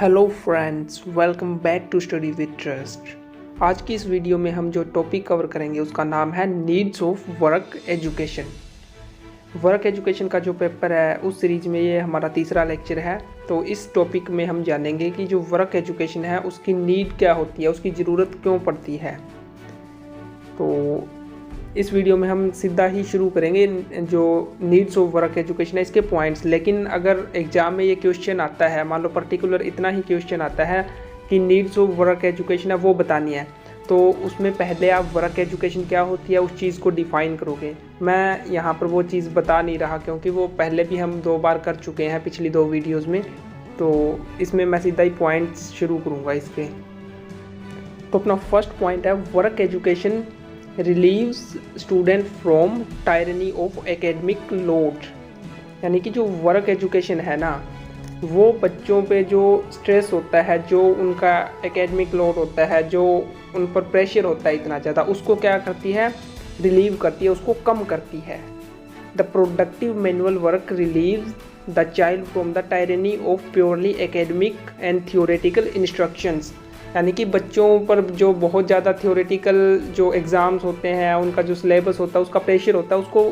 Hello friends, welcome back to study with trust. आज की इस वीडियो में हम जो टॉपिक कवर करेंगे उसका नाम है needs of work education. Work education का जो पेपर है उस सीरीज में ये हमारा तीसरा लेक्चर है। तो इस टॉपिक में हम जानेंगे कि जो वर्क एजुकेशन है उसकी नीड क्या होती है, उसकी ज़रूरत क्यों पड़ती है। तो इस वीडियो में हम सीधा ही शुरू करेंगे जो नीड्स ऑफ वर्क एजुकेशन है इसके पॉइंट्स। लेकिन अगर एग्ज़ाम में ये क्वेश्चन आता है, मान लो पर्टिकुलर इतना ही क्वेश्चन आता है कि नीड्स ऑफ वर्क एजुकेशन है वो बतानी है, तो उसमें पहले आप वर्क एजुकेशन क्या होती है उस चीज़ को डिफ़ाइन करोगे। मैं यहाँ पर वो चीज़ बता नहीं रहा क्योंकि वो पहले भी हम 2 बार कर चुके हैं पिछली 2 वीडियोज़ में। तो इसमें मैं सीधा ही पॉइंट्स शुरू करूँगा इसके। तो अपना फर्स्ट पॉइंट है work education relieves student from tyranny of academic load. यानी कि जो वर्क एजुकेशन है ना, वो बच्चों पे जो स्ट्रेस होता है, जो उनका एकेडमिक लोड होता है, जो उन पर प्रेशर होता है इतना ज़्यादा, उसको क्या करती है, रिलीव करती है, उसको कम करती है। The productive manual work relieves the child from the tyranny of purely academic and theoretical instructions. यानी कि बच्चों पर जो बहुत ज़्यादा थियोरेटिकल जो एग्ज़ाम्स होते हैं, उनका जो सिलेबस होता है, उसका प्रेशर होता है, उसको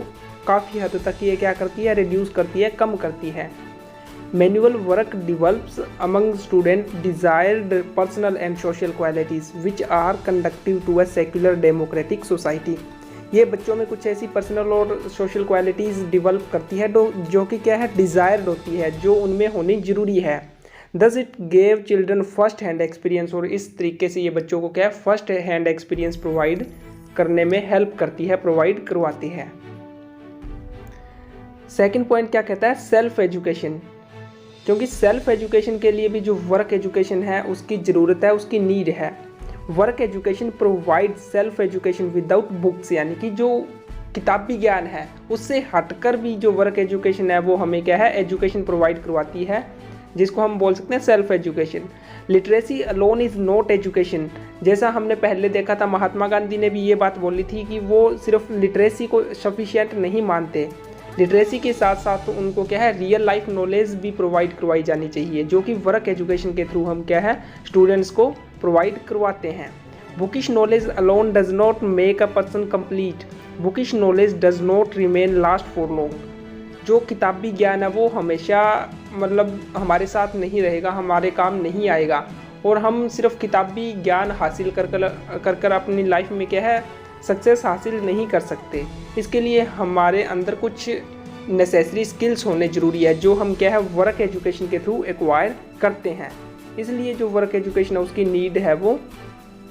काफ़ी हद तक ये क्या करती है, रिड्यूस करती है, कम करती है। Manual work develops among student desired personal and social qualities which are conductive to a secular democratic society. ये बच्चों में कुछ ऐसी पर्सनल और सोशल क्वालिटीज़ डिवेल्प करती है जो कि क्या है, डिज़ायर्ड होती है, जो उनमें होनी ज़रूरी है। Thus it gave children first hand experience, और इस तरीके से ये बच्चों को क्या है, फर्स्ट हैंड एक्सपीरियंस प्रोवाइड करने में हेल्प करती है, प्रोवाइड करवाती है। सेकंड पॉइंट क्या कहता है, सेल्फ एजुकेशन। क्योंकि सेल्फ एजुकेशन के लिए भी जो वर्क एजुकेशन है उसकी ज़रूरत है, उसकी नीड है। Work education provide self education without books. यानी कि जो किताबी ज्ञान है उससे हटकर भी जो वर्क एजुकेशन है वो हमें क्या है, एजुकेशन प्रोवाइड करवाती है, जिसको हम बोल सकते हैं self education. Literacy alone is not education. जैसा हमने पहले देखा था, महात्मा गांधी ने भी ये बात बोली थी कि वो सिर्फ लिटरेसी को सफिशिएंट नहीं मानते, लिटरेसी के साथ साथ उनको क्या है, रियल लाइफ नॉलेज भी प्रोवाइड करवाई जानी चाहिए, जो कि वर्क एजुकेशन के थ्रू हम क्या है, स्टूडेंट्स को प्रोवाइड करवाते हैं। Bookish knowledge alone does not make a person complete. Bookish knowledge does not remain last for long. जो किताबी ज्ञान है वो हमेशा मतलब हमारे साथ नहीं रहेगा, हमारे काम नहीं आएगा, और हम सिर्फ किताबी ज्ञान हासिल कर अपनी लाइफ में क्या है, सक्सेस हासिल नहीं कर सकते। इसके लिए हमारे अंदर कुछ नेसेसरी स्किल्स होने ज़रूरी है, जो हम क्या है, वर्क एजुकेशन के थ्रू एक्वायर करते हैं। इसलिए जो वर्क एजुकेशन है उसकी नीड है वो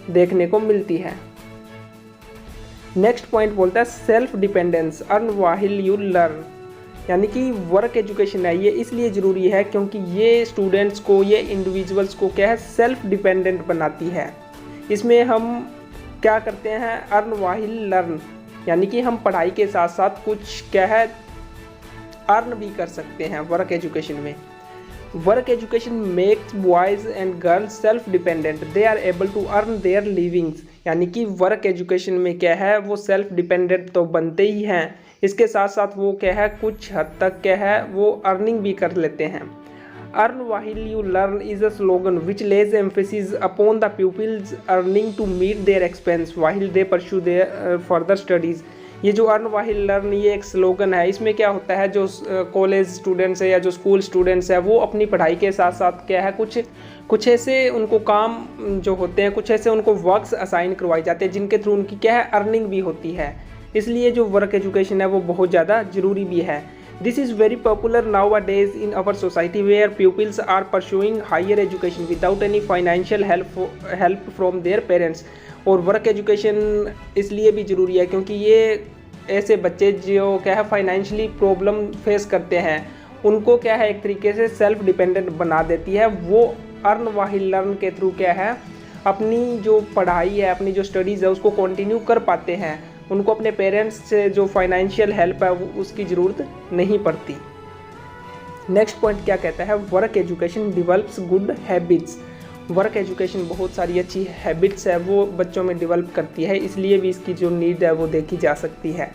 देखने को मिलती है। नेक्स्ट पॉइंट बोलता है self dependence, earn while you learn. यानी कि वर्क एजुकेशन है ये इसलिए ज़रूरी है क्योंकि ये स्टूडेंट्स को, ये इंडिविजुअल्स को क्या है, सेल्फ डिपेंडेंट बनाती है। इसमें हम क्या करते हैं, अर्न व्हाइल लर्न, यानी कि हम पढ़ाई के साथ साथ कुछ क्या है, अर्न भी कर सकते हैं वर्क एजुकेशन में। Work education makes boys and girls self dependent, they are able to earn their livings. यानी कि वर्क एजुकेशन में क्या है, वो सेल्फ डिपेंडेंट तो बनते ही हैं, इसके साथ साथ वो क्या है, कुछ हद तक क्या है, वो अर्निंग भी कर लेते हैं। Earn while you learn is a slogan which lays emphasis upon the people's earning to meet their expense while they pursue their further studies. ये जो अर्न व्हाइल लर्न, ये एक स्लोगन है। इसमें क्या होता है, जो कॉलेज स्टूडेंट्स है या जो स्कूल स्टूडेंट्स है, वो अपनी पढ़ाई के साथ साथ क्या है, कुछ ऐसे उनको काम जो होते हैं, कुछ ऐसे उनको वर्क्स असाइन करवाए जाते हैं जिनके थ्रू उनकी क्या है, अर्निंग भी होती है। इसलिए जो वर्क एजुकेशन है वो बहुत ज़्यादा ज़रूरी भी है। This is very popular nowadays in our society where peoples are pursuing higher education without any financial help from their parents. और वर्क एजुकेशन इसलिए भी ज़रूरी है क्योंकि ये ऐसे बच्चे जो क्या है, फाइनेंशियली प्रॉब्लम फेस करते हैं, उनको क्या है, एक तरीके से सेल्फ डिपेंडेंट बना देती है। वो अर्न व्हाइल लर्न के थ्रू क्या है, अपनी जो पढ़ाई है, अपनी जो स्टडीज़ है उसको कंटिन्यू कर पाते हैं। उनको अपने पेरेंट्स से जो फाइनेंशियल हेल्प है उसकी ज़रूरत नहीं पड़ती। नेक्स्ट पॉइंट क्या कहता है, work education develops good habits. Work education बहुत सारी अच्छी हैबिट्स है वो बच्चों में डेवलप करती है, इसलिए भी इसकी जो नीड है वो देखी जा सकती है।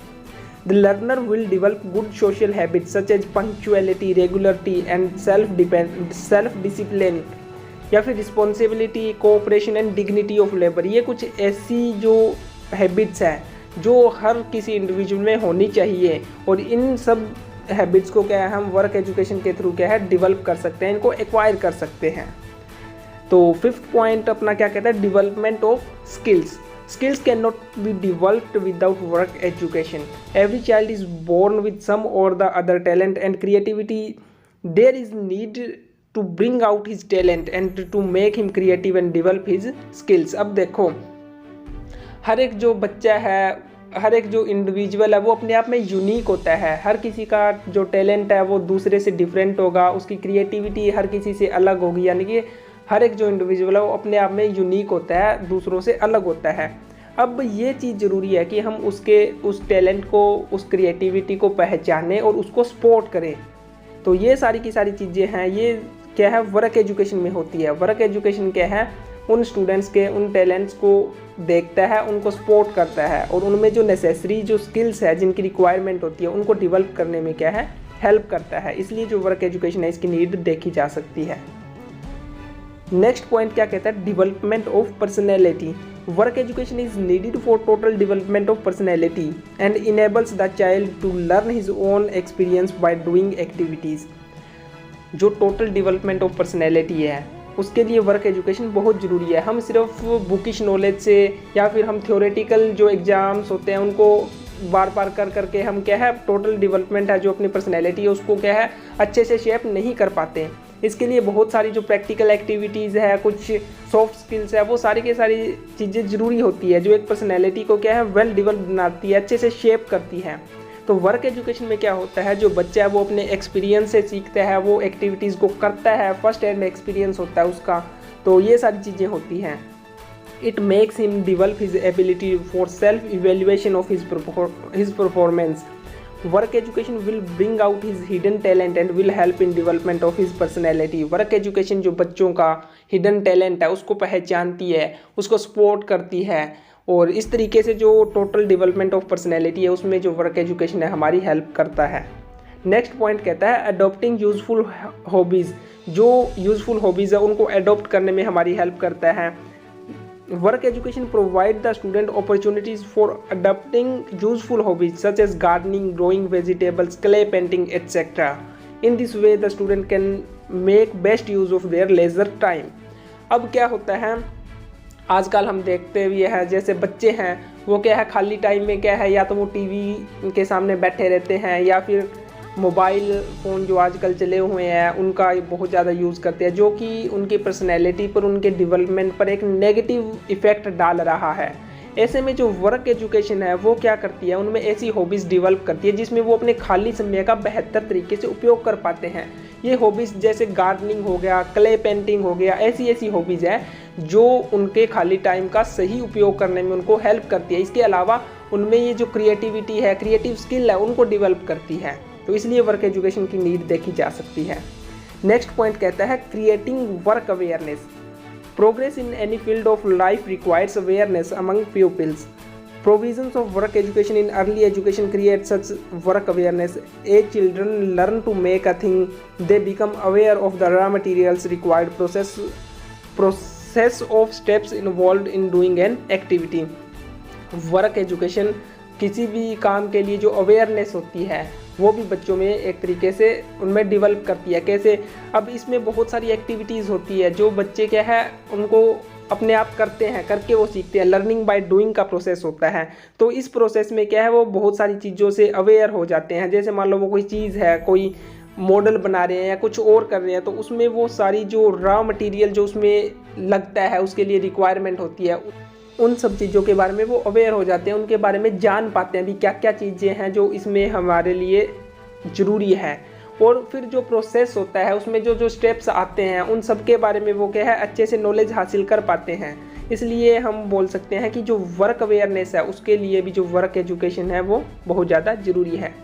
The learner will develop good social habits such as punctuality, regularity and self discipline. या फिर responsibility, cooperation and dignity of labour. ये कुछ ऐसी जो हैबिट्स हैं जो हर किसी इंडिविजुअल में होनी चाहिए, और इन सब हैबिट्स को क्या है हम वर्क एजुकेशन के थ्रू क्या है डेवलप कर सकते हैं, इनको एक्वायर कर सकते हैं। तो 5th पॉइंट अपना क्या कहता है, development of skills. Skills cannot be developed without work education. Every child is born with some or the other talent and creativity. There is need to bring out his talent and to make him creative and develop his skills. अब देखो, हर एक जो बच्चा है, हर एक जो individual है वो अपने आप में यूनिक होता है। हर किसी का जो टैलेंट है वो दूसरे से डिफरेंट होगा, उसकी क्रिएटिविटी हर किसी से अलग होगी। यानी कि हर एक जो इंडिविजुअल है वो अपने आप में यूनिक होता है, दूसरों से अलग होता है। अब ये चीज़ ज़रूरी है कि हम उस टैलेंट को, उस क्रिएटिविटी को पहचानें और उसको सपोर्ट करें। तो ये सारी की सारी चीज़ें हैं, ये क्या है वर्क एजुकेशन में होती है। वर्क एजुकेशन क्या है, उन स्टूडेंट्स के उन टैलेंट्स को देखता है, उनको सपोर्ट करता है और उनमें जो नेसेसरी जो स्किल्स है, जिनकी रिक्वायरमेंट होती है, उनको डेवलप करने में क्या है हेल्प करता है। इसलिए जो वर्क एजुकेशन है इसकी नीड देखी जा सकती है। नेक्स्ट पॉइंट क्या कहता है, development of personality. Work education is needed for total development of personality and enables the child to learn his own experience by doing activities. जो टोटल डेवलपमेंट ऑफ पर्सनैलिटी है उसके लिए वर्क एजुकेशन बहुत ज़रूरी है। हम सिर्फ बुकिश नॉलेज से या फिर हम थ्योरेटिकल जो एग्ज़ाम्स होते हैं उनको बार बार कर करके हम क्या है टोटल डेवलपमेंट है जो अपनी पर्सनैलिटी है उसको क्या है अच्छे से शेप नहीं कर पाते। इसके लिए बहुत सारी जो प्रैक्टिकल एक्टिविटीज़ है, कुछ सॉफ्ट स्किल्स है, वो सारी की सारी चीज़ें ज़रूरी होती है जो एक पर्सनैलिटी को क्या है वेल डेवलप बनाती है, अच्छे से शेप करती है। तो वर्क एजुकेशन में क्या होता है, जो बच्चा है वो अपने एक्सपीरियंस से सीखता है, वो एक्टिविटीज़ को करता है, फर्स्ट हैंड एक्सपीरियंस होता है उसका। तो ये सारी चीज़ें होती हैं। It makes him develop his ability for self evaluation of his performance. Work education will bring out his hidden talent and will help in development of his personality. Work education जो बच्चों का हिडन टैलेंट है उसको पहचानती है, उसको support करती है, और इस तरीके से जो टोटल डेवलपमेंट ऑफ पर्सनैलिटी है उसमें जो वर्क एजुकेशन है हमारी हेल्प करता है। नेक्स्ट पॉइंट कहता है अडॉप्टिंग यूजफुल हॉबीज़। जो यूजफुल हॉबीज़ है उनको अडॉप्ट करने में हमारी हेल्प करता है। Work education provide the student opportunities for adopting useful hobbies such as gardening, growing vegetables, clay painting, etc. In this way, the student can make best use of their leisure time. अब क्या होता है, आजकल हम देखते हुए हैं जैसे बच्चे हैं वो क्या है खाली टाइम में क्या है या तो वो टीवी के सामने बैठे रहते हैं या फिर मोबाइल फ़ोन जो आजकल चले हुए हैं उनका बहुत ज़्यादा यूज़ करते हैं, जो कि उनकी पर्सनैलिटी पर, उनके डेवलपमेंट पर एक नेगेटिव इफ़ेक्ट डाल रहा है। ऐसे में जो वर्क एजुकेशन है वो क्या करती है, उनमें ऐसी हॉबीज़ डेवलप करती है जिसमें वो अपने खाली समय का बेहतर तरीके से उपयोग कर पाते हैं। ये हॉबीज़ जैसे गार्डनिंग हो गया, क्ले पेंटिंग हो गया, ऐसी हॉबीज़ है जो उनके खाली टाइम का सही उपयोग करने में उनको हेल्प करती है। इसके अलावा उनमें ये जो क्रिएटिविटी है, क्रिएटिव स्किल है, उनको डेवलप करती है। तो इसलिए वर्क एजुकेशन की नीड देखी जा सकती है। नेक्स्ट पॉइंट कहता है creating work awareness. Progress in any field of life requires awareness among pupils. Provisions of work education in early education create such work awareness. As children learn to make a thing, they become aware of the raw materials required, process of steps involved in doing an activity. Work education किसी भी काम के लिए जो awareness होती है वो भी बच्चों में एक तरीके से उनमें डेवलप करती है। कैसे, अब इसमें बहुत सारी एक्टिविटीज़ होती है जो बच्चे क्या है उनको अपने आप करते हैं, करके वो सीखते हैं। लर्निंग बाय डूइंग का प्रोसेस होता है। तो इस प्रोसेस में क्या है वो बहुत सारी चीज़ों से अवेयर हो जाते हैं। जैसे मान लो वो कोई चीज़ है, कोई मॉडल बना रहे हैं या कुछ और कर रहे हैं, तो उसमें वो सारी जो रॉ मटेरियल जो उसमें लगता है उसके लिए रिक्वायरमेंट होती है, उन सब चीज़ों के बारे में वो अवेयर हो जाते हैं, उनके बारे में जान पाते हैं भी क्या क्या चीज़ें हैं जो इसमें हमारे लिए ज़रूरी है। और फिर जो प्रोसेस होता है उसमें जो जो स्टेप्स आते हैं उन सब के बारे में वो क्या है अच्छे से नॉलेज हासिल कर पाते हैं। इसलिए हम बोल सकते हैं कि जो वर्क अवेयरनेस है उसके लिए भी जो वर्क एजुकेशन है वो बहुत ज़्यादा ज़रूरी है।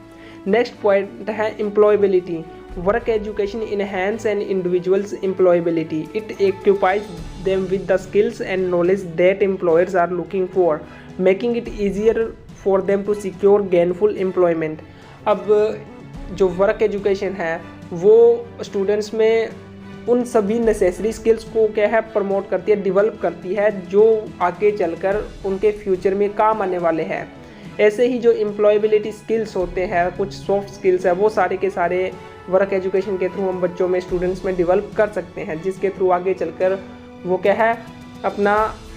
नेक्स्ट पॉइंट है employability. Work education enhance an individual's employability. It equips them with the skills and knowledge that employers are looking for, making it easier for them to secure gainful employment. अब जो work education है वो students में उन सभी necessary skills को क्या है प्रमोट करती है, डेवलप करती है, जो आगे चलकर उनके फ्यूचर में काम आने वाले हैं। ऐसे ही जो एम्प्लॉयबिलिटी स्किल्स होते हैं, कुछ सॉफ्ट स्किल्स है, वो सारे के सारे वर्क एजुकेशन के थ्रू हम बच्चों में, स्टूडेंट्स में डेवलप कर सकते हैं, जिसके थ्रू आगे चलकर वो क्या है अपना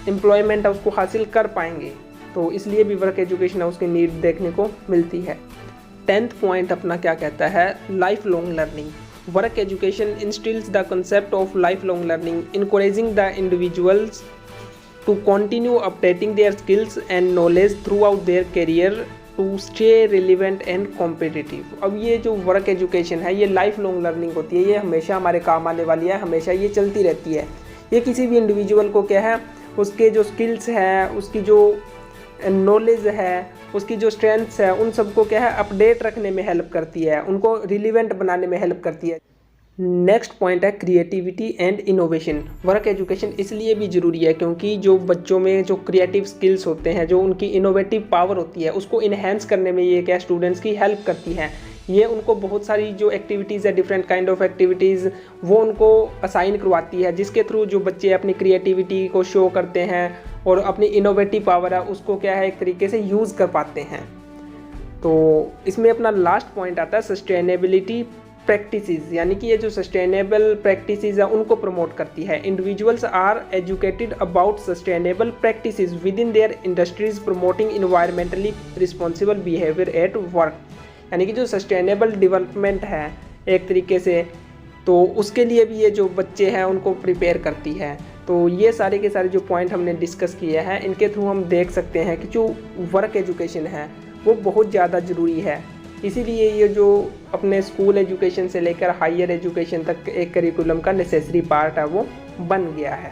एम्प्लॉयमेंट है उसको हासिल कर पाएंगे। तो इसलिए भी वर्क एजुकेशन है उसकी नीड देखने को मिलती है। 10th पॉइंट अपना क्या कहता है, life long learning. Work education instils the concept of life long learning, encouraging the individuals to continue updating their skills and knowledge throughout their career to stay relevant and competitive। अब ये जो work education है ये life long learning होती है, ये हमेशा हमारे काम आने वाली है, हमेशा ये चलती रहती है। ये किसी भी इंडिविजुअल को क्या है उसके जो स्किल्स है, उसकी जो नॉलेज है, उसकी जो स्ट्रेंथ्स है, उन सबको क्या है अपडेट रखने में हेल्प करती है, उनको रिलीवेंट बनाने में हेल्प करती है। नेक्स्ट पॉइंट है creativity and innovation. Work education इसलिए भी ज़रूरी है क्योंकि जो बच्चों में जो क्रिएटिव स्किल्स होते हैं, जो उनकी इनोवेटिव पावर होती है, उसको इन्हेंस करने में ये क्या स्टूडेंट्स की हेल्प करती हैं। ये उनको बहुत सारी जो एक्टिविटीज़ है, डिफरेंट काइंड ऑफ एक्टिविटीज़, वो उनको असाइन करवाती है, जिसके थ्रू जो बच्चे अपनी क्रिएटिविटी को शो करते हैं और अपनी इनोवेटिव पावर है उसको क्या है एक तरीके से यूज़ कर पाते हैं। तो इसमें अपना लास्ट पॉइंट आता है सस्टेनेबिलिटी प्रैक्टिसेस, यानी कि ये जो सस्टेनेबल प्रैक्टिसेस है उनको प्रमोट करती है। Individuals are educated about sustainable practices within their industries promoting environmentally responsible behaviour at work. यानी कि जो सस्टेनेबल डेवलपमेंट है एक तरीके से, तो उसके लिए भी ये जो बच्चे हैं उनको प्रिपेयर करती है। तो ये सारे के सारे जो पॉइंट हमने डिस्कस किए हैं, इनके थ्रू हम देख सकते हैं कि जो वर्क एजुकेशन है वो बहुत ज़्यादा ज़रूरी है। इसीलिए ये जो अपने स्कूल एजुकेशन से लेकर हायर एजुकेशन तक एक करिकुलम का नेसेसरी पार्ट है वो बन गया है।